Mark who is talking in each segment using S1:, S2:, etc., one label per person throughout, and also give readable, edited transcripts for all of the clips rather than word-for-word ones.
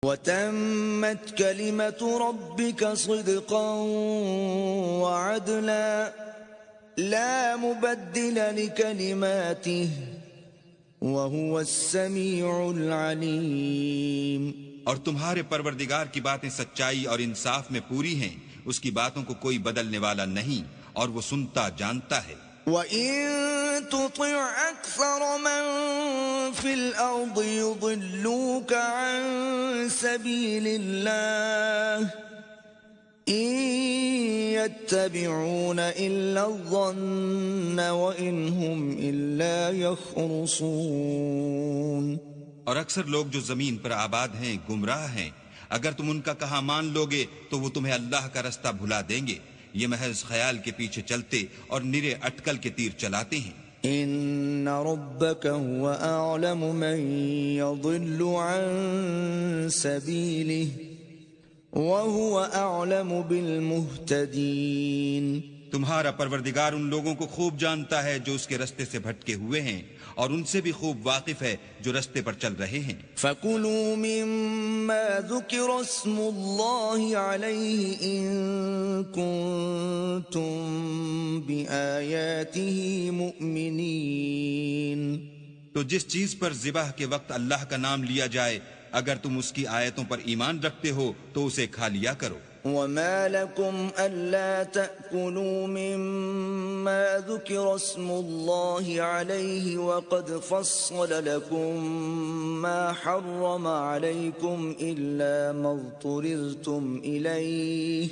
S1: وَتَمَّتْ كَلِمَةُ رَبِّكَ صِدْقًا وَعَدْلًا لَا مُبَدِّلَ لِكَلِمَاتِهِ وَهُوَ السَّمِيعُ الْعَلِيمُ۔
S2: اور تمہارے پروردگار کی باتیں سچائی اور انصاف میں پوری ہیں، اس کی باتوں کو کوئی بدلنے والا نہیں، اور وہ سنتا جانتا ہے۔
S1: وَإِن تُطِعْ أَكْثَرَ مَن فِي الْأَرْضِ يُضِلُّوكَ عَن سَبِيلِ اللَّهِ إِن يَتَّبِعُونَ إِلَّا الظَّنَّ وَإِنْ هُمْ إِلَّا يَخْرُصُونَ۔
S2: اور اکثر لوگ جو زمین پر آباد ہیں گمراہ ہیں، اگر تم ان کا کہا مان لوگے تو وہ تمہیں اللہ کا رستہ بھلا دیں گے، یہ محض خیال کے پیچھے چلتے اور نرے اٹکل کے تیر چلاتے ہیں۔
S1: ان ربک هو اعلم من يضل عن سبیلہ وهو اعلم بالمہتدین۔
S2: تمہارا پروردگار ان لوگوں کو خوب جانتا ہے جو اس کے رستے سے بھٹکے ہوئے ہیں، اور ان سے بھی خوب واقف ہے جو رستے پر چل رہے ہیں۔
S1: فَكُلُوا مِمَّا ذُكِرَ اسْمُ اللَّهِ عَلَيْهِ إِن كُنتُم بِآيَاتِهِ مُؤْمِنِينَ۔
S2: تو جس چیز پر ذبح کے وقت اللہ کا نام لیا جائے، اگر تم اس کی آیتوں پر ایمان رکھتے ہو تو اسے کھا لیا کرو۔
S1: وَمَا لَكُمْ أَلَّا تَأْكُلُوا مِمَّا ذُكِرَ اسْمُ اللَّهِ عَلَيْهِ وَقَدْ فَصَّلَ لَكُم مَّا حَرَّمَ عَلَيْكُمْ إِلَّا مَا اضْطُرِرْتُمْ إِلَيْهِ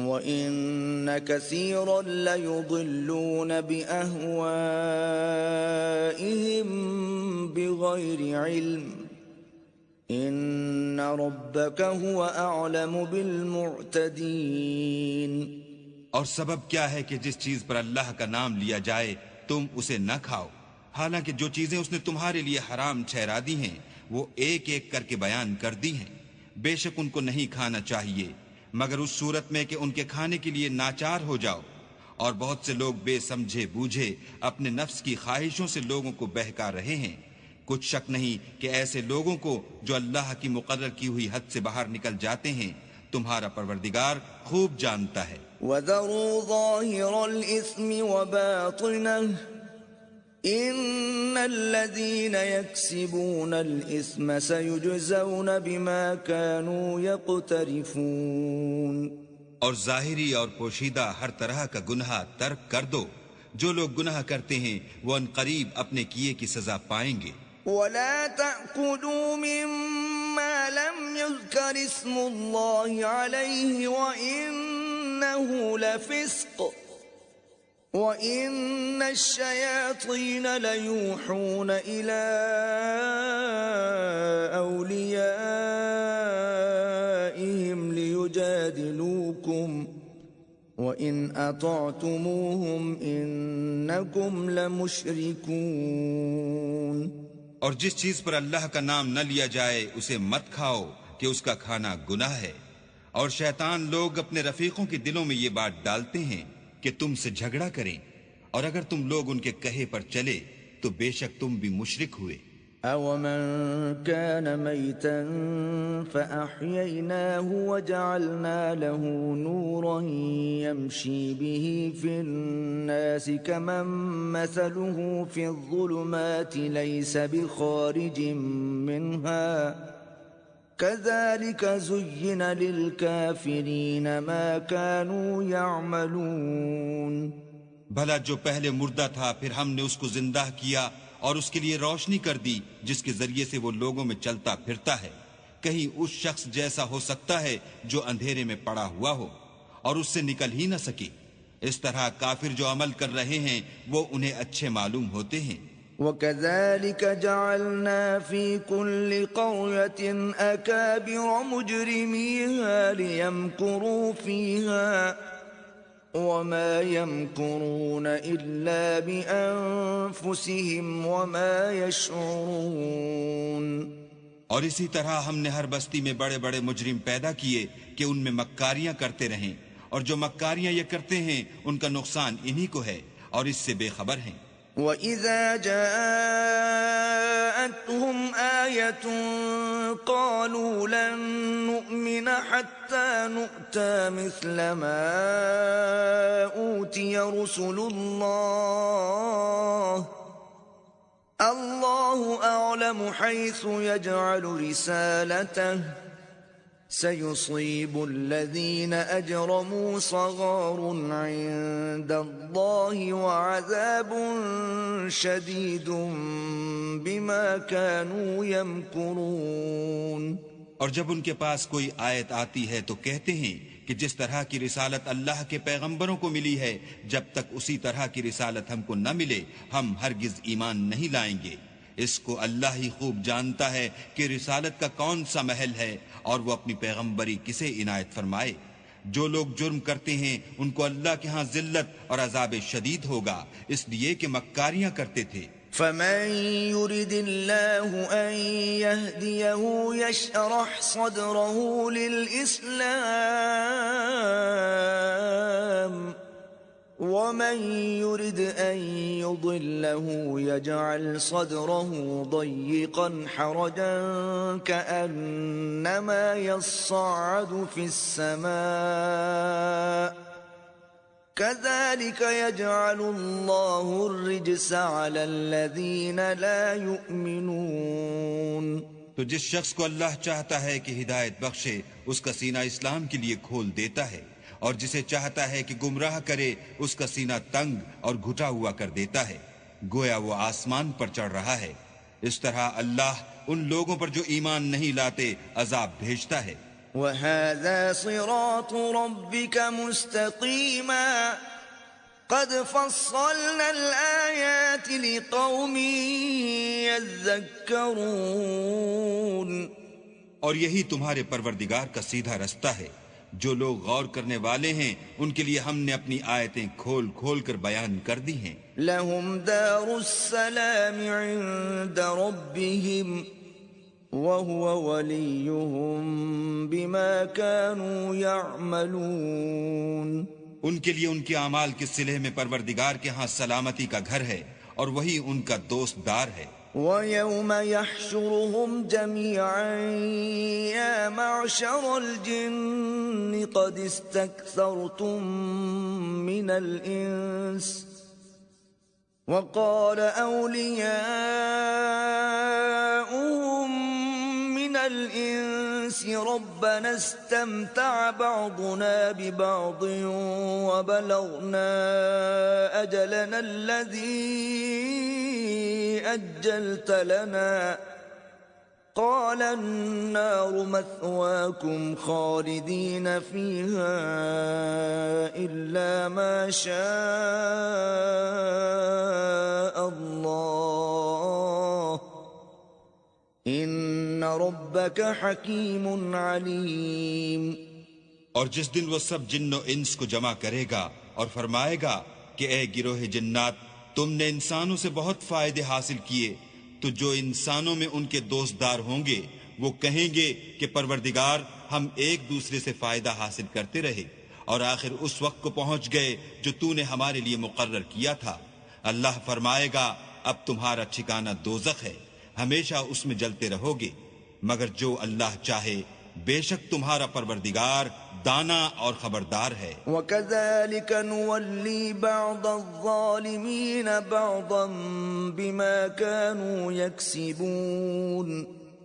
S1: وَإِنَّ كَثِيرًا لَّيُضِلُّونَ بِأَهْوَائِهِم بِغَيْرِ عِلْمٍ ان ربک هو اعلم بالمعتدین۔
S2: اور سبب کیا ہے کہ جس چیز پر اللہ کا نام لیا جائے تم اسے نہ کھاؤ، حالانکہ جو چیزیں اس نے تمہارے لیے حرام ٹھہرا دی ہیں وہ ایک ایک کر کے بیان کر دی ہیں۔ بے شک ان کو نہیں کھانا چاہیے مگر اس صورت میں کہ ان کے کھانے کے لیے ناچار ہو جاؤ، اور بہت سے لوگ بے سمجھے بوجھے اپنے نفس کی خواہشوں سے لوگوں کو بہکا رہے ہیں۔ کچھ شک نہیں کہ ایسے لوگوں کو جو اللہ کی مقرر کی ہوئی حد سے باہر نکل جاتے ہیں تمہارا پروردگار خوب جانتا ہے۔
S1: وَذَرُوا ظَاهِرَ الْإِثْمِ وَبَاطِنَهُ إِنَّ الَّذِينَ يَكْسِبُونَ الْإِثْمَ سَيُجْزَوْنَ بِمَا كَانُوا يَقْتَرِفُونَ۔
S2: اور ظاہری اور پوشیدہ ہر طرح کا گناہ ترک کر دو، جو لوگ گناہ کرتے ہیں وہ ان قریب اپنے کیے کی سزا پائیں گے۔
S1: وَلَا تَأْكُلُوا مِمَّا لَمْ يُذْكَرِ اسْمُ اللَّهِ عَلَيْهِ وَإِنَّهُ لَفِسْقٌ وَإِنَّ الشَّيَاطِينَ لَيُوحُونَ إِلَىٰ أَوْلِيَائِهِمْ لِيُجَادِلُوكُمْ وَإِنْ أَطَعْتُمُوهُمْ إِنَّكُمْ لَمُشْرِكُونَ۔
S2: اور جس چیز پر اللہ کا نام نہ لیا جائے اسے مت کھاؤ کہ اس کا کھانا گناہ ہے، اور شیطان لوگ اپنے رفیقوں کے دلوں میں یہ بات ڈالتے ہیں کہ تم سے جھگڑا کریں، اور اگر تم لوگ ان کے کہے پر چلے تو بے شک تم بھی مشرک ہوئے۔
S1: أَوَمَنْ كَانَ مَيْتًا فَأَحْيَيْنَاهُ وَجَعَلْنَا لَهُ نُورًا يَمْشِي بِهِ فِي النَّاسِ كَمَنْ مَثَلُهُ فِي الظُّلُمَاتِ لَيْسَ بِخَارِجٍ مِّنْهَا كَذَلِكَ زُيِّنَ لِلْكَافِرِينَ مَا كَانُوا يَعْمَلُونَ۔
S2: بھلا جو پہلے مردہ تھا پھر ہم نے اس کو زندہ کیا اور اس کے لیے روشنی کر دی جس کے ذریعے سے وہ لوگوں میں چلتا پھرتا ہے، کہیں اس شخص جیسا ہو سکتا ہے جو اندھیرے میں پڑا ہوا ہو اور اس سے نکل ہی نہ سکے۔ اس طرح کافر جو عمل کر رہے ہیں وہ انہیں اچھے معلوم ہوتے ہیں۔
S1: وَكَذَلِكَ جَعَلْنَا فِي كُلِّ قَرْيَةٍ أَكَابِرَ مُجْرِمِيهَا لِيَمْكُرُوا فِيهَا وَمَا يَمْكُرُونَ إِلَّا بِأَنفُسِهِمْ وَمَا يَشْعُرُونَ۔
S2: اور اسی طرح ہم نے ہر بستی میں بڑے بڑے مجرم پیدا کیے کہ ان میں مکاریاں کرتے رہیں، اور جو مکاریاں یہ کرتے ہیں ان کا نقصان انہی کو ہے اور اس سے بے خبر ہیں۔
S1: وَإِذَا جَاءَتْهُمْ آيَةٌ قالوا لن نؤمن حتى نؤتى مثل ما أوتي رسل الله الله أعلم حيث يجعل رسالته سيصيب الذين أجرموا صغار عند الله وعذاب شديد بما كانوا يمكرون.
S2: اور جب ان کے پاس کوئی آیت آتی ہے تو کہتے ہیں کہ جس طرح کی رسالت اللہ کے پیغمبروں کو ملی ہے جب تک اسی طرح کی رسالت ہم کو نہ ملے ہم ہرگز ایمان نہیں لائیں گے. اس کو اللہ ہی خوب جانتا ہے کہ رسالت کا کون سا محل ہے اور وہ اپنی پیغمبری کسے عنایت فرمائے. جو لوگ جرم کرتے ہیں ان کو اللہ کے ہاں ذلت اور عذاب شدید ہوگا اس لیے کہ مکاریاں کرتے تھے.
S1: فمن يرد الله أن يهديه يشرح صدره للإسلام ومن يرد أن يضله يجعل صدره ضيقا حرجا كأنما يصعد في السماء كذلك يجعل الله الرجس على الذين لا يؤمنون.
S2: تو جس شخص کو اللہ چاہتا ہے کہ ہدایت بخشے اس کا سینہ اسلام کے لیے کھول دیتا ہے اور جسے چاہتا ہے کہ گمراہ کرے اس کا سینہ تنگ اور گھٹا ہوا کر دیتا ہے گویا وہ آسمان پر چڑھ رہا ہے. اس طرح اللہ ان لوگوں پر جو ایمان نہیں لاتے عذاب بھیجتا ہے.
S1: وَهَذَا صِرَاطُ رَبِّكَ مُسْتَقِيمًا قَدْ فَصَّلْنَا الْآيَاتِ لِقَوْمٍ يَذَّكَّرُونَ.
S2: اور یہی تمہارے پروردگار کا سیدھا رستہ ہے. جو لوگ غور کرنے والے ہیں ان کے لیے ہم نے اپنی آیتیں کھول کھول کر بیان کر دی ہیں.
S1: لَهُمْ دَارُ السَّلَامِ عِندَ رَبِّهِمْ وَهُوَ وَلِيُّهُمْ بِمَا كَانُوا يَعْمَلُونَ.
S2: ان کے لیے ان کے اعمال کے صلح میں پروردگار کے ہاں سلامتی کا گھر ہے اور وہی ان کا دوست دار ہے.
S1: وَيَوْمَ يَحْشُرُهُمْ جَمِيعًا يَا مَعْشَرَ الْجِنِّ قَدِ اسْتَكْثَرْتُم مِّنَ الْإِنسِ وَقَالَ أَوْلِيَاؤُهُم مِّنَ الْإِنسِ رَبَّنَا اسْتَمْتَعَ بَعْضُنَا بِبَعْضٍ وَبَلَغْنَا أَجَلَنَا الَّذِي أجلت لنا قال النار مثواكم خالدين فيها إلا ما شاء الله إن ربك حكيم عليم.
S2: اور جس دن وہ سب جن و انس کو جمع کرے گا اور فرمائے گا کہ اے گروہ جنات تم نے انسانوں سے بہت فائدے حاصل کیے تو جو انسانوں میں ان کے دوست دار ہوں گے وہ کہیں گے کہ پروردگار ہم ایک دوسرے سے فائدہ حاصل کرتے رہے اور آخر اس وقت کو پہنچ گئے جو تو نے ہمارے لیے مقرر کیا تھا. اللہ فرمائے گا اب تمہارا ٹھکانہ دوزخ ہے ہمیشہ اس میں جلتے رہو گے مگر جو اللہ چاہے بے شک تمہارا پروردگار دانا اور خبردار ہے.
S1: وَكَذَلِكَ نُوَلِّي بَعْضَ الظَّالِمِينَ بَعْضًا بِمَا كَانُوا يَكْسِبُونَ.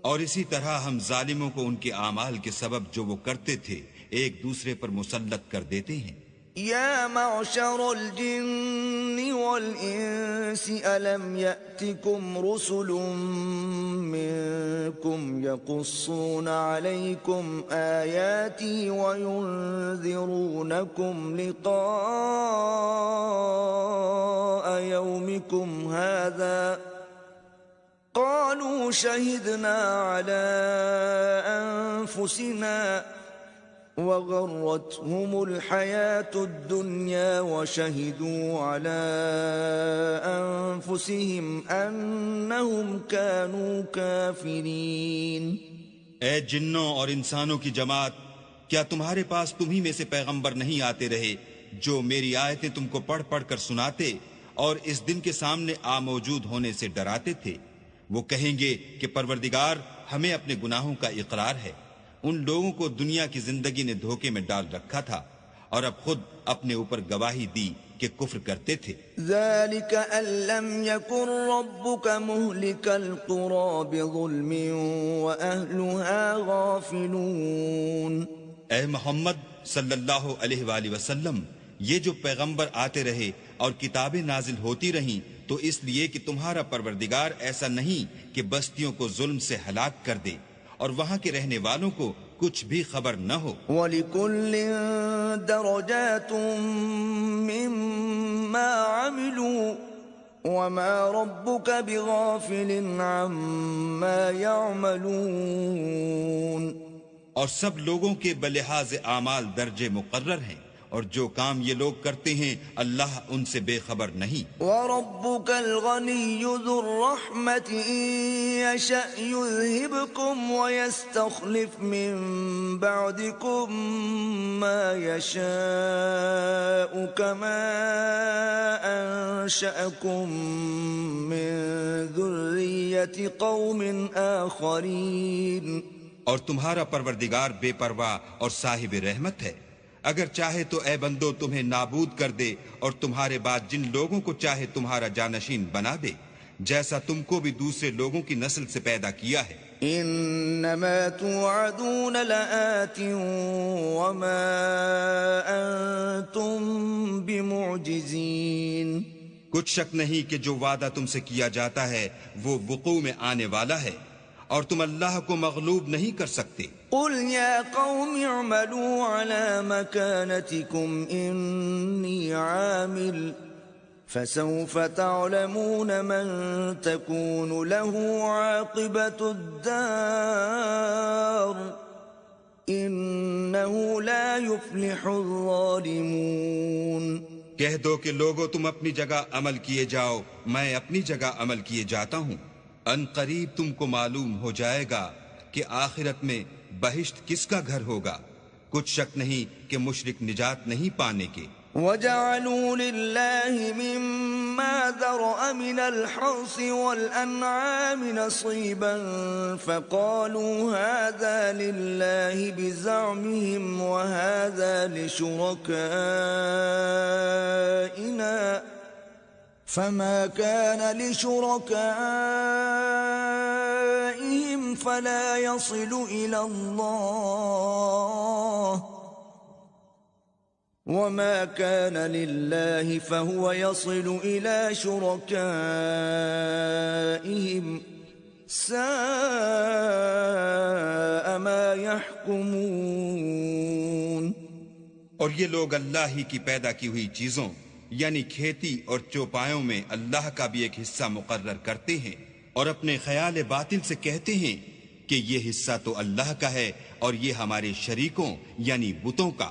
S2: اور اسی طرح ہم ظالموں کو ان کے اعمال کے سبب جو وہ کرتے تھے ایک دوسرے پر مسلط کر دیتے ہیں.
S1: يا معشر الجن والإنس ألم يأتكم رسل منكم يقصون عليكم آياتي وينذرونكم لقاء يومكم هذا قالوا شهدنا على أنفسنا وغرتهم الحياة الدنيا وشهدوا على أنفسهم أنهم كانوا كافرين.
S2: اے جنوں اور انسانوں کی جماعت کیا تمہارے پاس تمہیں میں سے پیغمبر نہیں آتے رہے جو میری آیتیں تم کو پڑھ پڑھ کر سناتے اور اس دن کے سامنے موجود ہونے سے ڈراتے تھے؟ وہ کہیں گے کہ پروردگار ہمیں اپنے گناہوں کا اقرار ہے۔ ان لوگوں کو دنیا کی زندگی نے دھوکے میں ڈال رکھا تھا اور اب خود اپنے اوپر گواہی دی کہ کفر کرتے تھے۔
S1: ذلك أن لم يكن ربك مهلك القرى بظلم وأهلها غافلون۔
S2: اے محمد صلی اللہ علیہ وآلہ وسلم، یہ جو پیغمبر آتے رہے اور کتابیں نازل ہوتی رہیں تو اس لیے کہ تمہارا پروردگار ایسا نہیں کہ بستیوں کو ظلم سے ہلاک کر دے اور وہاں کے رہنے والوں کو کچھ بھی خبر نہ ہو۔
S1: وَلِكُلٍّ دَرَجَاتٌ مِّمَّا عَمِلُوا وَمَا رَبُّكَ بِغَافِلٍ عَمَّا يَعْمَلُونَ۔
S2: اور سب لوگوں کے بلحاظ اعمال درجے مقرر ہیں، اور جو کام یہ لوگ کرتے ہیں اللہ ان سے بے خبر نہیں۔
S1: وَرَبُّكَ الْغَنِيُّ ذُو الرَّحْمَةِ إِن يَشَأْ يُذْهِبْكُمْ وَيَسْتَخْلِفْ مِن بَعْدِكُم مَّا يَشَاءُ كَمَا أَنشَأَكُم مِّن ذُرِّيَّةِ قَوْمٍ آخَرِينَ۔
S2: اور تمہارا پروردگار بے پرواہ اور صاحب رحمت ہے، اگر چاہے تو اے بندو تمہیں نابود کر دے اور تمہارے بعد جن لوگوں کو چاہے تمہارا جانشین بنا دے، جیسا تم کو بھی دوسرے لوگوں کی نسل سے پیدا کیا ہے۔
S1: انما توعدون لآت وما انتم بمعجزین۔
S2: کچھ شک نہیں کہ جو وعدہ تم سے کیا جاتا ہے وہ وقوع میں آنے والا ہے، اور تم اللہ کو مغلوب نہیں کر سکتے۔
S1: قل یا قوم اعملوا على مكانتكم انی عامل فسوف تعلمون من تكون له عاقبة الدار انه لا يفلح الظالمون۔
S2: کہہ دو کہ لوگو تم اپنی جگہ عمل کیے جاؤ، میں اپنی جگہ عمل کیے جاتا ہوں، ان قریب تم کو معلوم ہو جائے گا کہ آخرت میں بہشت کس کا گھر ہوگا۔ کچھ شک نہیں کہ مشرک نجات نہیں پانے کے۔
S1: وَجَعَلُوا لِلَّهِ مِمَّا ذَرَأَ مِنَ الْحَرْثِ وَالْأَنْعَامِ نَصِيبًا فَقَالُوا هَذَا لِلَّهِ بِزَعْمِهِمْ وَهَذَا لِشُرَكَائِنَا فَمَا كَانَ لِشُرَكَائِهِمْ فَلَا يَصِلُ إِلَى اللَّهِ وَمَا كَانَ لِلَّهِ فَهُوَ يَصِلُ إِلَى شُرَكَائِهِمْ سَاءَ مَا يَحْكُمُونَ۔
S2: اور یہ لوگ اللہ ہی کی پیدا کی ہوئی چیزوں یعنی کھیتی اور چوپایوں میں اللہ کا بھی ایک حصہ مقرر کرتے ہیں، اور اپنے خیال باطل سے کہتے ہیں کہ یہ حصہ تو اللہ کا ہے اور یہ ہمارے شریکوں یعنی بتوں کا،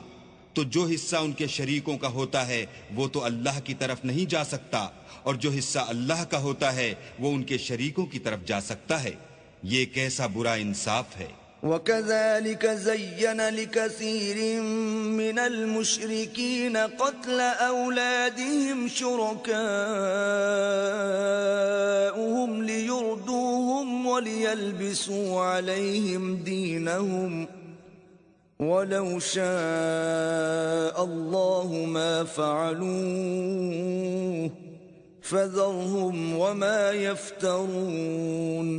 S2: تو جو حصہ ان کے شریکوں کا ہوتا ہے وہ تو اللہ کی طرف نہیں جا سکتا، اور جو حصہ اللہ کا ہوتا ہے وہ ان کے شریکوں کی طرف جا سکتا ہے۔ یہ کیسا برا انصاف ہے۔
S1: وَكَذَلِكَ زَيَّنَ لِكَثِيرٍ مِّنَ الْمُشْرِكِينَ قَتْلَ أَوْلَادِهِمْ شُرَكَاؤُهُمْ لِيُرْدُوهُمْ وَلِيَلْبِسُوا عَلَيْهِمْ دِينَهُمْ وَلَوْ شَاءَ اللَّهُ مَا فَعَلُوهُ فَذَرْهُمْ وَمَا يَفْتَرُونَ۔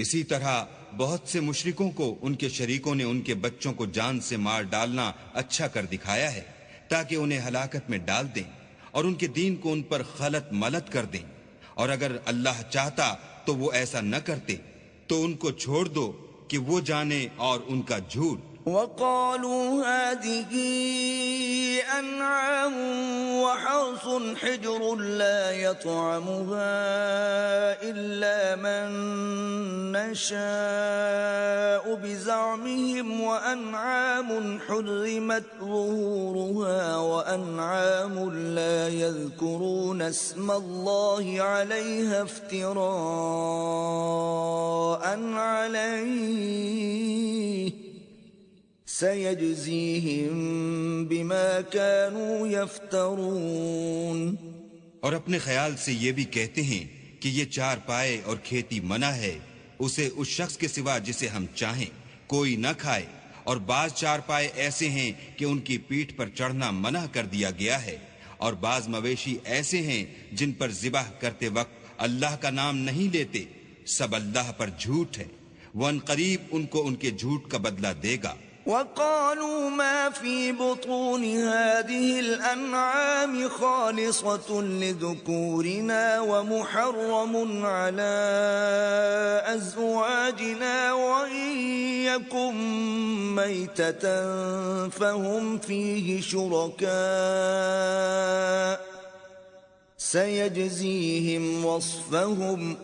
S2: اسی طرح بہت سے مشرکوں کو ان کے شریکوں نے ان کے بچوں کو جان سے مار ڈالنا اچھا کر دکھایا ہے تاکہ انہیں ہلاکت میں ڈال دیں اور ان کے دین کو ان پر خلط ملت کر دیں، اور اگر اللہ چاہتا تو وہ ایسا نہ کرتے، تو ان کو چھوڑ دو کہ وہ جانے اور ان کا جھوٹ۔
S1: وَقَالُوا هَٰذِهِ أَنْعَامٌ وَحَرْثٌ حِجْرٌ لَّا يَطْعَمُهَا إِلَّا مَن نَّشَاءُ بِزَعْمِهِمْ وَأَنْعَامٌ حُرِّمَتْ ظُهُورُهَا وَأَنْعَامٌ لَّا يَذْكُرُونَ اسْمَ اللَّهِ عَلَيْهَا افْتِرَاءً عَلَيْهِ سَيَجْزِيهِمْ بِمَا كَانُوا يَفْتَرُونَ۔
S2: اور اپنے خیال سے یہ بھی کہتے ہیں کہ یہ چار پائے اور کھیتی منع ہے، اسے اس شخص کے سوا جسے ہم چاہیں کوئی نہ کھائے، اور بعض چارپائے ایسے ہیں کہ ان کی پیٹھ پر چڑھنا منع کر دیا گیا ہے، اور بعض مویشی ایسے ہیں جن پر ذبح کرتے وقت اللہ کا نام نہیں لیتے، سب اللہ پر جھوٹ ہے، وہ عنقریب ان کو ان کے جھوٹ کا بدلہ دے گا۔
S1: وقالوا ما في بطون هذه الأنعام خالصة لذكورنا ومحرم على أزواجنا وإن يكن ميتة فهم فيه شركاء سيجزيهم وصفهم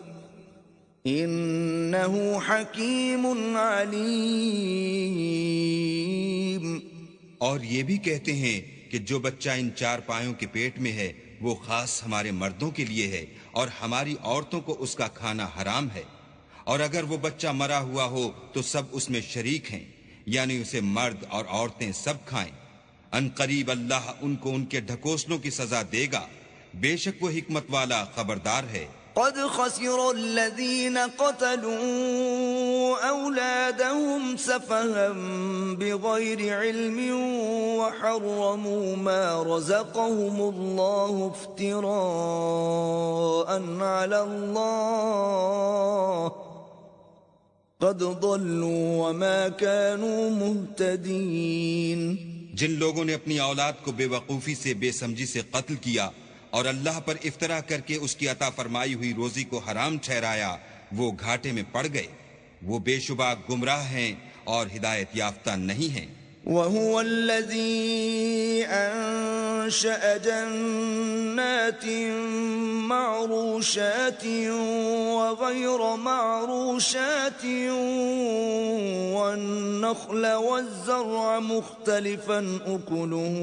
S1: انہو حکیم علیم۔
S2: اور یہ بھی کہتے ہیں کہ جو بچہ ان چار پایوں کے پیٹ میں ہے وہ خاص ہمارے مردوں کے لیے ہے، اور ہماری عورتوں کو اس کا کھانا حرام ہے، اور اگر وہ بچہ مرا ہوا ہو تو سب اس میں شریک ہیں، یعنی اسے مرد اور عورتیں سب کھائیں۔ ان قریب اللہ ان کو ان کے ڈھکوسلوں کی سزا دے گا، بے شک وہ حکمت والا خبردار ہے۔
S1: قد خسر الذين قتلوا أولادهم سفها بغير علم وحرموا ما رزقهم الله افتراء على الله قد ضلوا وما كانوا مهتدين۔
S2: جن لوگوں نے اپنی اولاد کو بے وقوفی سے بے سمجھی سے قتل کیا اور اللہ پر افطرا کر کے اس کی عطا فرمائی ہوئی روزی کو حرام ٹھہرایا، وہ گھاٹے میں پڑ گئے، وہ بے شبہ گمراہ ہیں اور ہدایت یافتہ نہیں ہیں۔
S1: وَهُوَ الَّذِي أَنشَأَ جَنَّاتٍ مَّعْرُوشَاتٍ وَغَيْرَ مَعْرُوشَاتٍ وَالنَّخْلَ وَالزَّرْعَ مُخْتَلِفًا أُكُلُهُ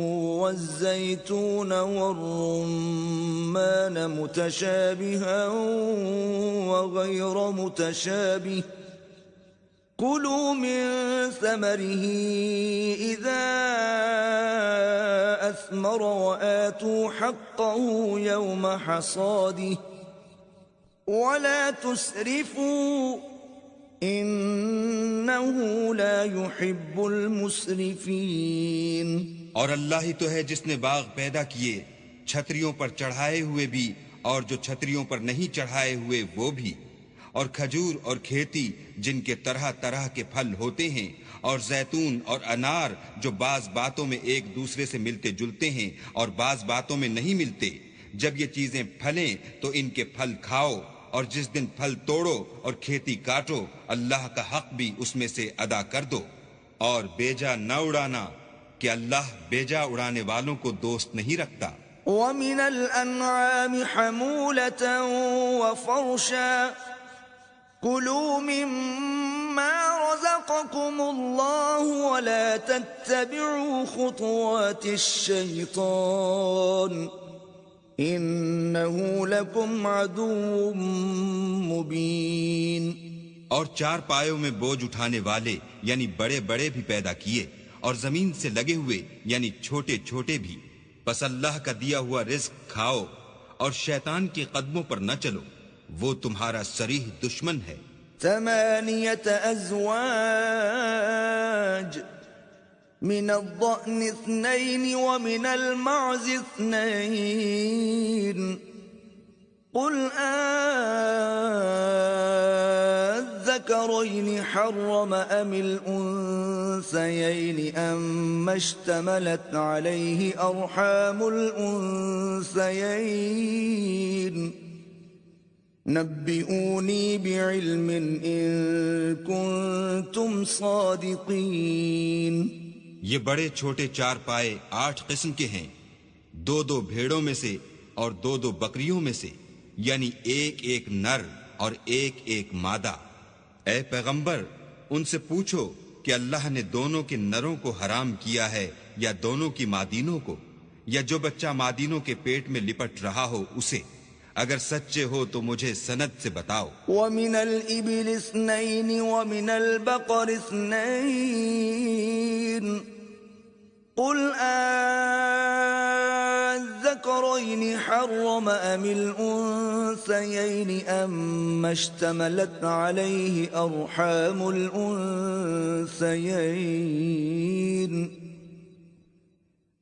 S1: وَالزَّيْتُونَ وَالرُّمَّانَ مُتَشَابِهًا وَغَيْرَ مُتَشَابِهٍ كُلُوا مِن ثَمَرِهِ إِذَا أَثْمَرَ وَآتُوا حَقَّهُ يَوْمَ حَصَادِهِ وَلَا تُسْرِفُوا إِنَّهُ لَا يُحِبُّ الْمُسْرِفِينَ۔
S2: اور اللہ ہی تو ہے جس نے باغ پیدا کیے، چھتریوں پر چڑھائے ہوئے بھی اور جو چھتریوں پر نہیں چڑھائے ہوئے وہ بھی، اور کھجور اور کھیتی جن کے طرح طرح کے پھل ہوتے ہیں، اور زیتون اور انار جو بعض باتوں میں ایک دوسرے سے ملتے جلتے ہیں اور بعض باتوں میں نہیں ملتے۔ جب یہ چیزیں پھلیں تو ان کے پھل کھاؤ، اور جس دن پھل توڑو اور کھیتی کاٹو اللہ کا حق بھی اس میں سے ادا کر دو، اور بیجا نہ اڑانا کہ اللہ بیجا اڑانے والوں کو دوست نہیں رکھتا۔
S1: وَمِنَ الْأَنْعَامِ حَمُولَةً وَفَرْشًا كُلُوا مِمَّا رَزَقَكُمُ اللَّهُ وَلَا تَتَّبِعُوا خُطُوَاتِ الشَّيْطَانِ إِنَّهُ لَكُمْ عَدُوٌّ مُبِينٌ۔
S2: اور چار پایوں میں بوجھ اٹھانے والے یعنی بڑے بڑے بھی پیدا کیے، اور زمین سے لگے ہوئے یعنی چھوٹے چھوٹے بھی، پس اللہ کا دیا ہوا رزق کھاؤ اور شیطان کے قدموں پر نہ چلو، وہ تمہارا صریح دشمن ہے۔
S1: 8 أزواج من الضأن 2 ومن المعز 2 قل الذكرين حرم أم الأنثيين أما اشتملت عليه أرحام الأنثيين نبئوني بعلم إن كنتم صادقين۔
S2: یہ بڑے چھوٹے چار پائے 8 قسم کے ہیں، 2 بھیڑوں میں سے اور 2 بکریوں میں سے، یعنی ایک نر اور ایک مادہ۔ اے پیغمبر ان سے پوچھو کہ اللہ نے دونوں کے نروں کو حرام کیا ہے یا دونوں کی مادینوں کو، یا جو بچہ مادینوں کے پیٹ میں لپٹ رہا ہو اسے، اگر سچے ہو تو مجھے سند سے بتاؤ۔
S1: وَمِنَ الْإِبِلِ 2 وَمِنَ الْبَقَرِ 2 قُلْ الذَّكَرَيْنِ الذكرين حرم أم الأنثيين أما اشتملت عليه أرحام الأنثيين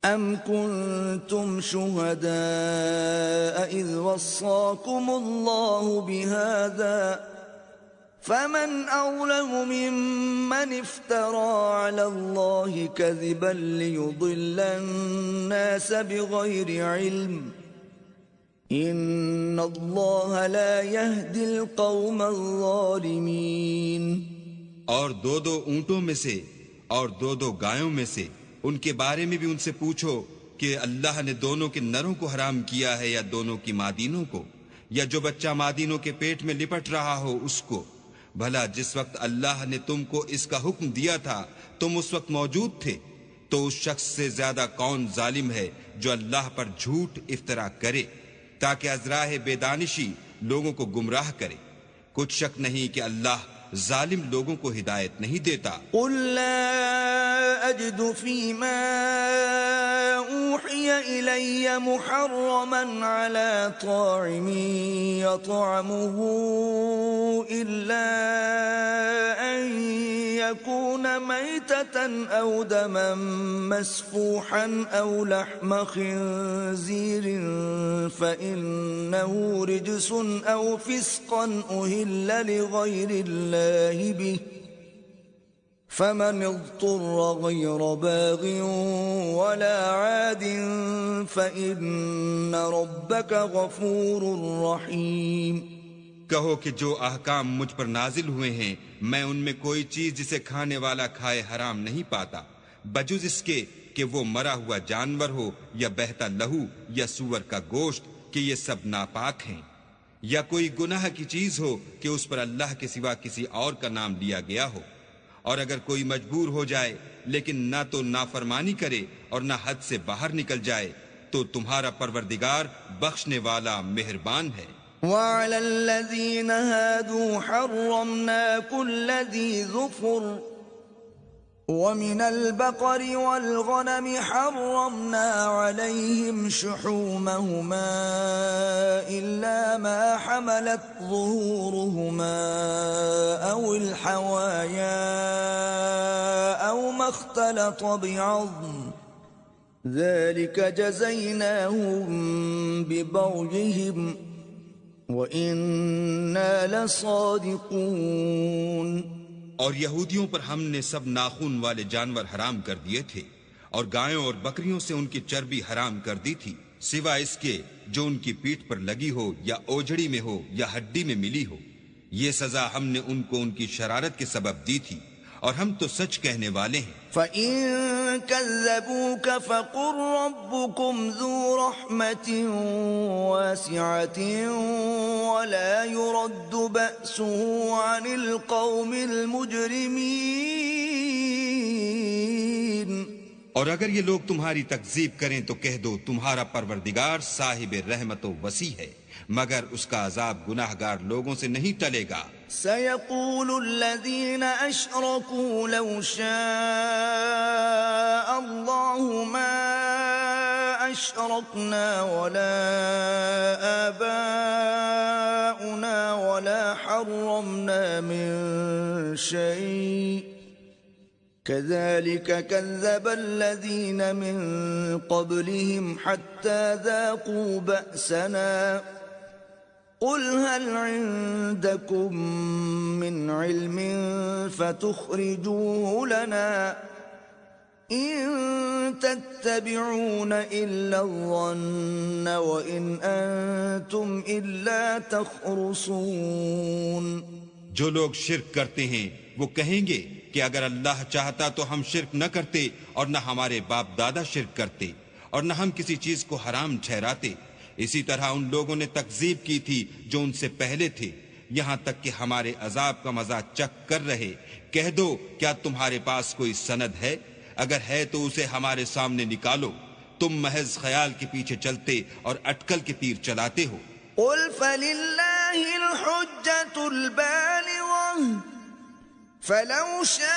S1: أم كنتم شهداء إذ وصاكم الله بهذا فمن أظلم ممن افترى على الله كذبا ليضل الناس بغير علم إن الله لا يهدي القوم الظالمين.
S2: اور دو اونٹوں میں سے اور دو گایوں میں سے ان کے بارے میں بھی ان سے پوچھو کہ اللہ نے دونوں کے نروں کو حرام کیا ہے یا دونوں کی مادینوں کو، یا جو بچہ مادینوں کے پیٹ میں لپٹ رہا ہو اس کو. بھلا جس وقت اللہ نے تم کو اس کا حکم دیا تھا تم اس وقت موجود تھے، تو اس شخص سے زیادہ کون ظالم ہے جو اللہ پر جھوٹ افترا کرے تاکہ از راہ بے دانشی لوگوں کو گمراہ کرے. کچھ شک نہیں کہ اللہ ظالم لوگوں کو ہدایت نہیں دیتا.
S1: قل لا أجد فيما أوحي إلي محرما على طاعم يطعمه إلا أن يكون ميتة أو دما مسفوحا أو لحم خنزير فإنه رجس أو فسقا أهل لغير الله به فمن اضطر غير باغ ولا عاد فإن ربك غفور رحيم.
S2: کہو کہ جو احکام مجھ پر نازل ہوئے ہیں میں ان میں کوئی چیز جسے کھانے والا کھائے حرام نہیں پاتا بجز اس کے کہ وہ مرا ہوا جانور ہو یا بہتا لہو یا سور کا گوشت کہ یہ سب ناپاک ہیں، یا کوئی گناہ کی چیز ہو کہ اس پر اللہ کے سوا کسی اور کا نام لیا گیا ہو. اور اگر کوئی مجبور ہو جائے لیکن نہ تو نافرمانی کرے اور نہ حد سے باہر نکل جائے تو تمہارا پروردگار بخشنے والا مہربان ہے.
S1: وعلى الذين هادوا حرمنا كل ذي ظفر ومن البقر والغنم حرمنا عليهم شحومهما إلا ما حملت ظهورهما أو الحوايا أو ما اختلط بعظم ذلك جزيناهم ببغيهم وَإِنَّا لَصَادِقُونَ.
S2: اور یہودیوں پر ہم نے سب ناخون والے جانور حرام کر دیے تھے اور گایوں اور بکریوں سے ان کی چربی حرام کر دی تھی سوائے اس کے جو ان کی پیٹھ پر لگی ہو یا اوجڑی میں ہو یا ہڈی میں ملی ہو. یہ سزا ہم نے ان کو ان کی شرارت کے سبب دی تھی اور ہم تو سچ کہنے والے ہیں.
S1: فَإِن كَذَّبُوكَ فَقُلْ رَبُّكُمْ ذُو رَحْمَةٍ وَاسِعَةٍ وَلَا يُرَدُّ بَأْسُهُ عَنِ الْقَوْمِ الْمُجْرِمِينَ.
S2: اور اگر یہ لوگ تمہاری تکذیب کریں تو کہہ دو تمہارا پروردگار صاحب رحمت و وسیع ہے مگر اس کا عذاب گناہگار لوگوں سے نہیں ٹلے گا.
S1: سيقول الذين أشركوا لو شاء الله ما أشركنا ولا آباؤنا ولا حرمنا من شيء كذلك كذب الذين من قبلهم حتى ذاقوا بأسنا قل هل عندكم من علم فتخرجوه لنا إن تتبعون إلا الظن وإن أنتم إلا تخرصون.
S2: جو لوگ شرک کرتے ہیں وہ کہیں گے کہ اگر اللہ چاہتا تو ہم شرک نہ کرتے اور نہ ہمارے باپ دادا شرک کرتے اور نہ ہم کسی چیز کو حرام ٹھہراتے. اسی طرح ان لوگوں نے تکذیب کی تھی جو ان سے پہلے تھے یہاں تک کہ ہمارے عذاب کا مزہ چکھ کر رہے. کہہ دو کیا تمہارے پاس کوئی سند ہے؟ اگر ہے تو اسے ہمارے سامنے نکالو. تم محض خیال کے پیچھے چلتے اور اٹکل کے تیر چلاتے ہو.
S1: قل فللہ الحجة البالغة فلو شاء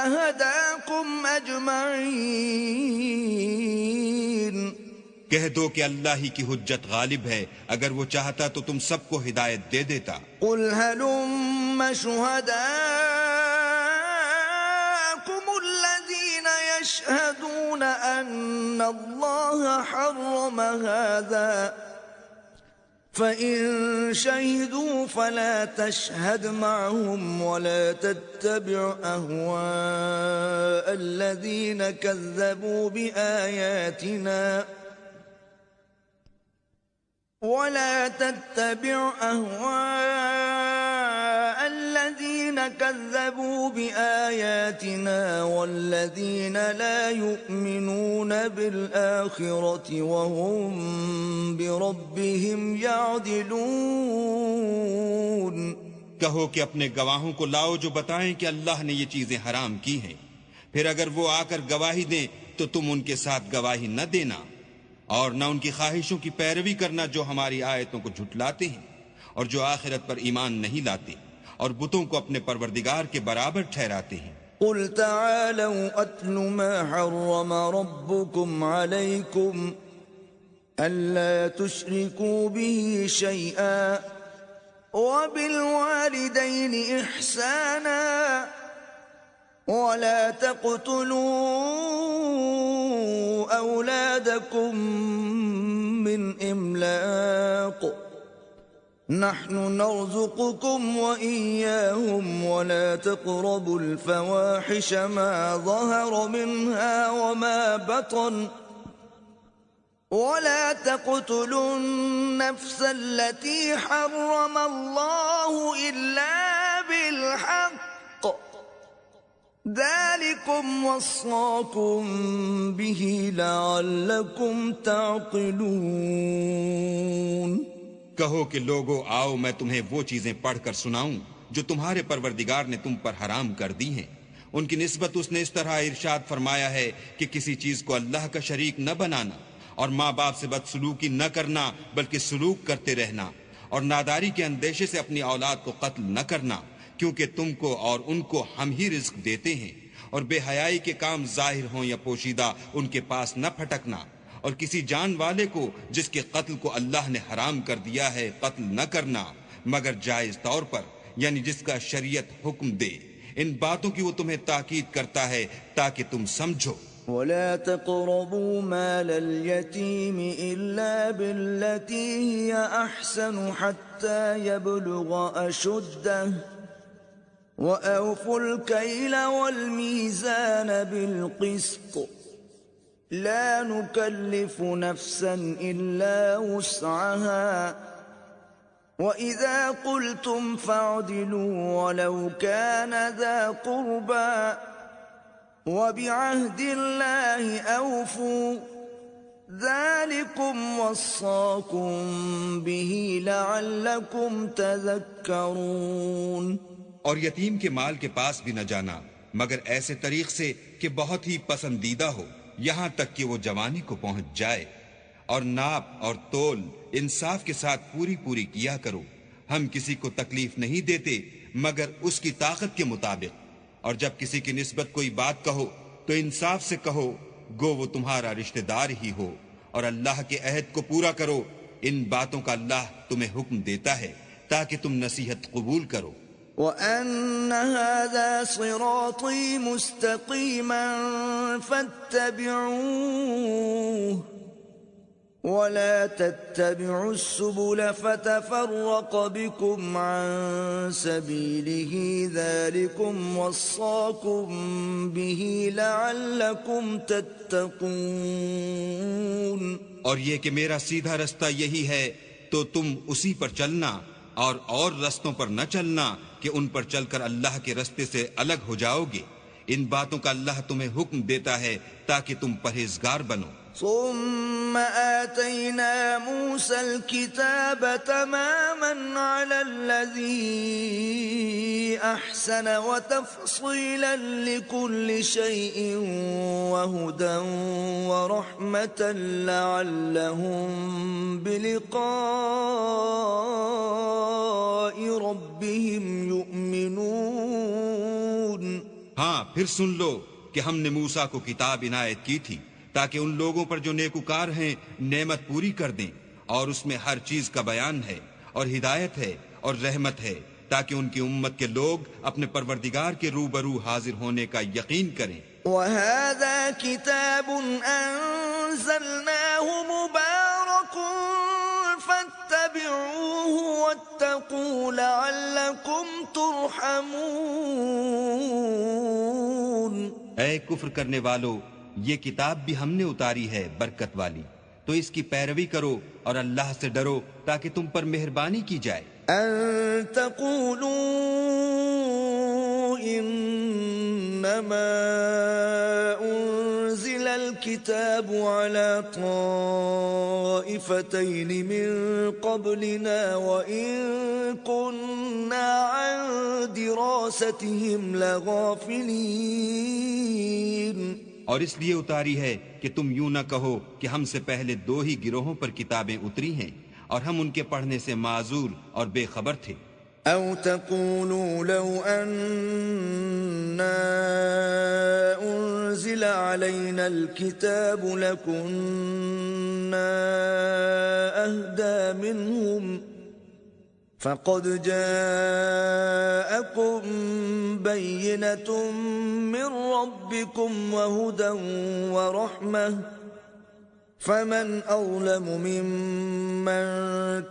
S1: لهداكم أجمعين
S2: کہہ دو کہ اللہ ہی کی حجت غالب ہے، اگر وہ چاہتا تو تم سب کو ہدایت دے دیتا۔
S1: قل هلم شهداءكم الذين يشهدون أن الله حرم هذا فإن شهدوا فلا تشهد معهم ولا تتبع أهواء الذين كذبوا بآياتنا والذين لا يؤمنون بالآخرة وهم بربهم يعدلون۔
S2: کہو کہ اپنے گواہوں کو لاؤ جو بتائیں کہ اللہ نے یہ چیزیں حرام کی ہیں، پھر اگر وہ آ کر گواہی دیں تو تم ان کے ساتھ گواہی نہ دینا، اور نہ ان کی خواہشوں کی پیروی کرنا جو ہماری آیتوں کو جھٹلاتے ہیں اور جو آخرت پر ایمان نہیں لاتے اور بتوں کو اپنے پروردگار کے برابر ٹھہراتے ہیں۔
S1: قل تعالوا اتل ما حرم ربكم عليكم ألا تشركوا به شيئا وبالوالدين إحسانا ولا تقتلوا أولادكم من إملاق نحن نرزقكم وإياهم ولا تقربوا الفواحش ما ظهر منها وما بطن ولا تقتلوا النفس التي حرم الله إلا بالحق ذلكم وصاكم به لعلكم تعقلون۔
S2: کہو کہ لوگو آؤ میں تمہیں وہ چیزیں پڑھ کر سناؤں جو تمہارے پروردگار نے تم پر حرام کر دی ہیں۔ ان کی نسبت اس نے اس طرح ارشاد فرمایا ہے کہ کسی چیز کو اللہ کا شریک نہ بنانا، اور ماں باپ سے بدسلوکی نہ کرنا بلکہ سلوک کرتے رہنا، اور ناداری کے اندیشے سے اپنی اولاد کو قتل نہ کرنا، کیونکہ تم کو اور ان کو ہم ہی رزق دیتے ہیں، اور بے حیائی کے کام ظاہر ہوں یا پوشیدہ ان کے پاس نہ پھٹکنا، اور کسی جان والے کو جس کے قتل کو اللہ نے حرام کر دیا ہے قتل نہ کرنا مگر جائز طور پر، یعنی جس کا شریعت حکم دے۔ ان باتوں کی وہ تمہیں تاکید کرتا ہے تاکہ تم سمجھو۔
S1: ولا تقربوا مال اليتيم إلا بالتي هي أحسن حتى يبلغ أشده وأوفوا الكيل والميزان بالقسط لا نكلف نفسا إلا وسعها وإذا قلتم فاعدلوا ولو كان ذا قربى وبعهد الله أوفوا ذلكم وصاكم به لعلكم تذكرون۔
S2: اور یتیم کے مال کے پاس بھی نہ جانا مگر ایسے طریق سے کہ بہت ہی پسندیدہ ہو، یہاں تک کہ وہ جوانی کو پہنچ جائے، اور ناپ اور تول انصاف کے ساتھ پوری پوری کیا کرو۔ ہم کسی کو تکلیف نہیں دیتے مگر اس کی طاقت کے مطابق، اور جب کسی کی نسبت کوئی بات کہو تو انصاف سے کہو، گو وہ تمہارا رشتہ دار ہی ہو، اور اللہ کے عہد کو پورا کرو۔ ان باتوں کا اللہ تمہیں حکم دیتا ہے تاکہ تم نصیحت قبول کرو۔
S1: وَأَنَّ هَذَا صِرَاطِي مُسْتَقِيمًا فَاتَّبِعُوهُ وَلَا تَتَّبِعُوا السُّبُلَ فَتَفَرَّقَ بِكُمْ عَن سَبِيلِهِ ذَلِكُمْ وَصَّاكُمْ بِهِ لَعَلَّكُمْ تَتَّقُونَ۔
S2: اور یہ کہ میرا سیدھا رستہ یہی ہے تو تم اسی پر چلنا، اور رستوں پر نہ چلنا کہ ان پر چل کر اللہ کے رستے سے الگ ہو جاؤ گے۔ ان باتوں کا اللہ تمہیں حکم دیتا ہے تاکہ تم پرہیزگار بنو۔
S1: ثم آتينا موسى الكتاب تماما على الذي أحسن وتفصيلا لكل شيء وهدى ورحمة لعلهم بلقاء ربهم يؤمنون۔
S2: ہاں، پھر سن لو کہ ہم نے موسیٰ کو کتاب عنایت کی تھی تاکہ ان لوگوں پر جو نیکوکار ہیں نعمت پوری کر دیں، اور اس میں ہر چیز کا بیان ہے اور ہدایت ہے اور رحمت ہے، تاکہ ان کی امت کے لوگ اپنے پروردگار کے روبرو حاضر ہونے کا یقین کریں۔
S1: وَهَذَا كِتَابٌ أَنزَلْنَاهُ مُبَارَكٌ فَاتَّبِعُوهُ وَاتَّقُوا لَعَلَّكُمْ تُرْحَمُونَ۔
S2: اے کفر کرنے والو، یہ کتاب بھی ہم نے اتاری ہے برکت والی، تو اس کی پیروی کرو اور اللہ سے ڈرو تاکہ تم پر مہربانی کی جائے۔
S1: أَن تَقُولُوا إِنَّمَا أُنزِلَ الْكِتَابُ عَلَى طَائِفَتَيْنِ مِن قَبْلِنَا وَإِن كُنَّا عَن دِرَاسَتِهِمْ لَغَافِلِينَ۔
S2: اور اس لیے اتاری ہے کہ تم یوں نہ کہو کہ ہم سے پہلے 2 ہی گروہوں پر کتابیں اتری ہیں اور ہم ان کے پڑھنے سے معذور اور بے خبر تھے۔
S1: أَوْ تَقُولُوا لَوْ أَنَّا أُنزِلَ عَلَيْنَا الْكِتَابُ لَكُنَّا أَهْدَى مِنْهُمْ فَقَدْ جَاءَكُمْ بَيِّنَةٌ مِّن رَّبِّكُمْ وَهُدًى وَرَحْمَةٌ فَمَنْ أَظْلَمُ مِمَّنْ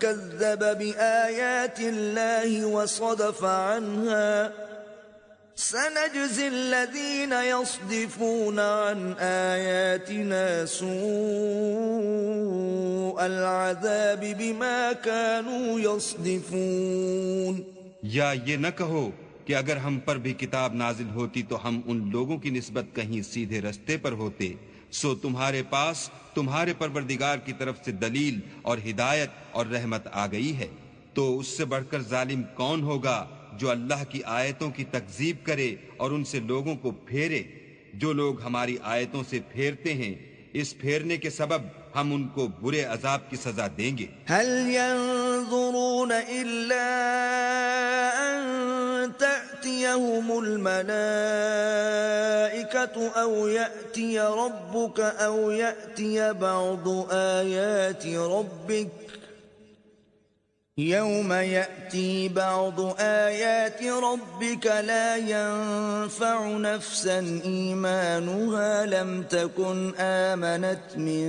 S1: كَذَّبَ بِآيَاتِ اللَّهِ وَصَدَفَ عَنْهَا سَنَجْزِي الَّذِينَ يَصْدِفُونَ عَنْ آيَاتِنَا سُوءَ الْعَذَابِ بِمَا كَانُوا يَصْدِفُونَ۔
S2: یا یہ نہ کہو کہ اگر ہم پر بھی کتاب نازل ہوتی تو ہم ان لوگوں کی نسبت کہیں سیدھے رستے پر ہوتے، سو تمہارے پاس تمہارے پروردگار کی طرف سے دلیل اور ہدایت اور رحمت آ گئی ہے، تو اس سے بڑھ کر ظالم کون ہوگا جو اللہ کی آیتوں کی تکذیب کرے اور ان سے لوگوں کو پھیرے؟ جو لوگ ہماری آیتوں سے پھیرتے ہیں، اس پھیرنے کے سبب ہم ان کو برے عذاب کی سزا دیں گے۔
S1: هل ينظرون إلا أن تأتيهم الملائكة أو يأتي ربك أو يأتي بعض آيات ربك يوم يأتي بعض آيات ربك لا ينفع نفسا إيمانها لم تكن آمنت من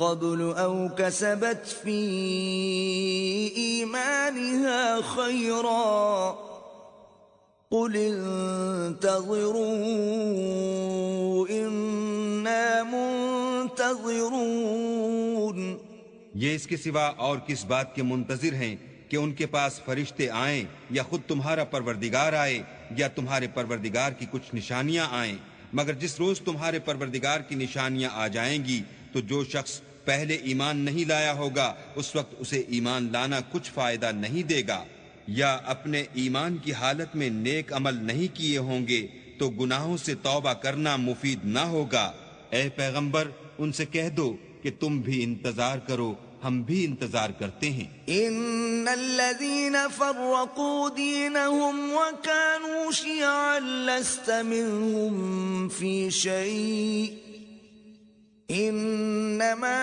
S1: قبل أو كسبت في إيمانها خيرا قل انتظروا إنا منتظرون۔
S2: یہ اس کے سوا اور کس بات کے منتظر ہیں کہ ان کے پاس فرشتے آئیں یا خود تمہارا پروردگار آئے یا تمہارے پروردگار کی کچھ نشانیاں آئیں، مگر جس روز تمہارے پروردگار کی نشانیاں آ جائیں گی تو جو شخص پہلے ایمان نہیں لایا ہوگا اس وقت اسے ایمان لانا کچھ فائدہ نہیں دے گا، یا اپنے ایمان کی حالت میں نیک عمل نہیں کیے ہوں گے تو گناہوں سے توبہ کرنا مفید نہ ہوگا۔ اے پیغمبر ان سے کہہ دو کہ تم بھی انتظار کرو، ہم بھی انتظار کرتے ہیں۔
S1: ان الذين فرقوا دينهم وكانوا شيعا لست منهم في شيء انما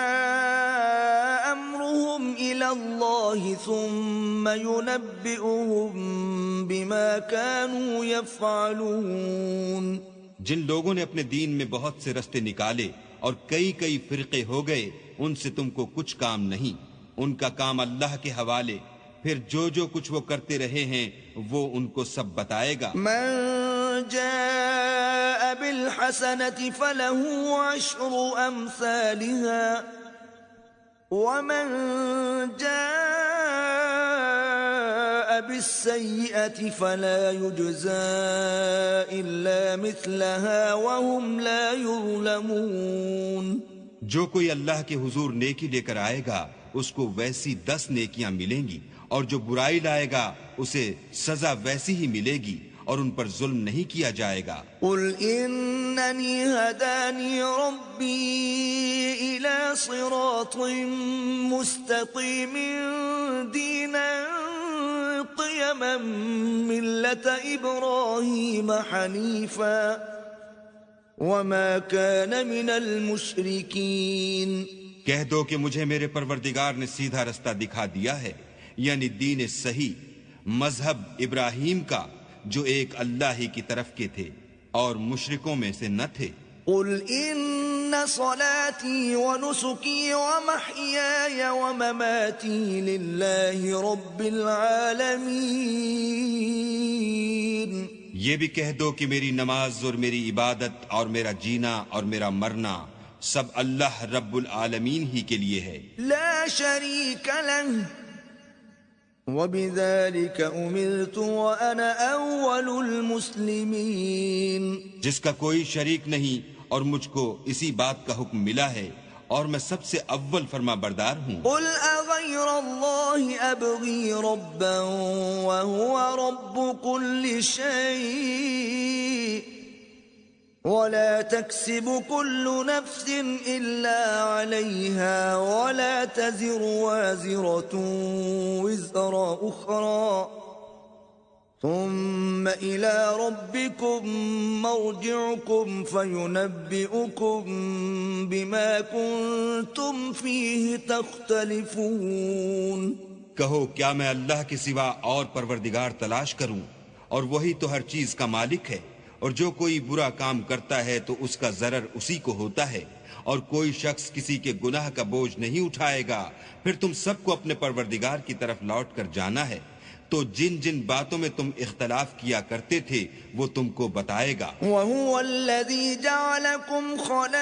S1: امرهم الى الله ثم ينبئهم بما كانوا يفعلون۔
S2: جن لوگوں نے اپنے دین میں بہت سے رستے نکالے اور کئی فرقے ہو گئے، ان سے تم کو کچھ کام نہیں، ان کا کام اللہ کے حوالے، پھر جو کچھ وہ کرتے رہے ہیں وہ ان کو سب بتائے گا۔
S1: من جاء بالحسنة فله عشر أمثالها ومن جاء بالسيئة فلا يجزى إلا مثلها وهم لا يظلمون۔
S2: جو کوئی اللہ کے حضور نیکی لے کر آئے گا اس کو ویسی 10 نیکیاں ملیں گی، اور جو برائی لائے گا اسے سزا ویسی ہی ملے گی، اور ان پر ظلم نہیں کیا جائے گا۔
S1: قل اننی ہدانی ربی الى صراط مستقیم دینا قیما ملة ابراہیم حنیفا وما كان من المشركين
S2: کہہ دو کہ مجھے میرے پروردگار نے سیدھا رستہ دکھا دیا ہے، یعنی دین صحیح، مذہب ابراہیم کا جو ایک اللہ ہی کی طرف کے تھے اور مشرکوں میں سے نہ تھے۔
S1: قل ان صلاتي ونسكي ومحياي ومماتي لله رب العالمين،
S2: یہ بھی کہہ دو کہ میری نماز اور میری عبادت اور میرا جینا اور میرا مرنا سب اللہ رب العالمین ہی کے لیے ہے،
S1: لا شريك له وبذلك أمرت وأنا أول المسلمين،
S2: جس کا کوئی شریک نہیں اور مجھ کو اسی بات کا حکم ملا ہے اور میں سب سے اول فرما بردار ہوں۔
S1: قل أغير الله أبغي ربا وهو رب كل شيء ولا تكسب كل نفس إلا عليها ولا تزر وازرة وزر أخرى ثم إلى ربكم مرجعكم فينبئكم بما كنتم فيه تختلفون۔
S2: کہو کیا میں اللہ کے سوا اور پروردگار تلاش کروں، اور وہی تو ہر چیز کا مالک ہے، اور جو کوئی برا کام کرتا ہے تو اس کا ضرر اسی کو ہوتا ہے، اور کوئی شخص کسی کے گناہ کا بوجھ نہیں اٹھائے گا، پھر تم سب کو اپنے پروردگار کی طرف لوٹ کر جانا ہے، تو جن جن باتوں میں تم اختلاف کیا کرتے تھے وہ تم کو بتائے گا۔
S1: وَهُوَ الَّذِي جَعَلَكُمْ خَلَائِفَ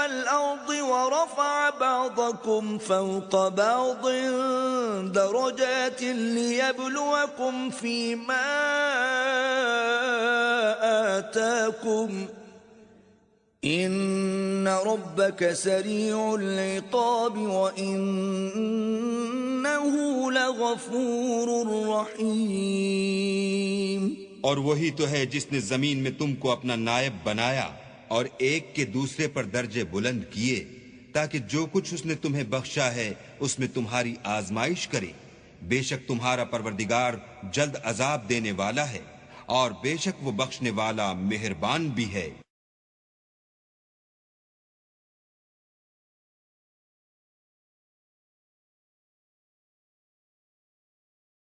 S1: الْأَرْضِ وَرَفَعَ بَعْضَكُمْ فَوْقَ بَعْضٍ دَرَجَاتٍ لِيَبْلُوَكُمْ فِيمَا آتَاكُمْ إِنَّ رَبَّكَ سَرِيعُ الْعِقَابِ وَإِنَّهُ لَغَفُورٌ رَحِيمٌ۔
S2: اور وہی تو ہے جس نے زمین میں تم کو اپنا نائب بنایا اور ایک کے دوسرے پر درجے بلند کیے، تاکہ جو کچھ اس نے تمہیں بخشا ہے اس میں تمہاری آزمائش کرے۔ بے شک تمہارا پروردگار جلد عذاب دینے والا ہے، اور بے شک وہ بخشنے والا مہربان بھی ہے۔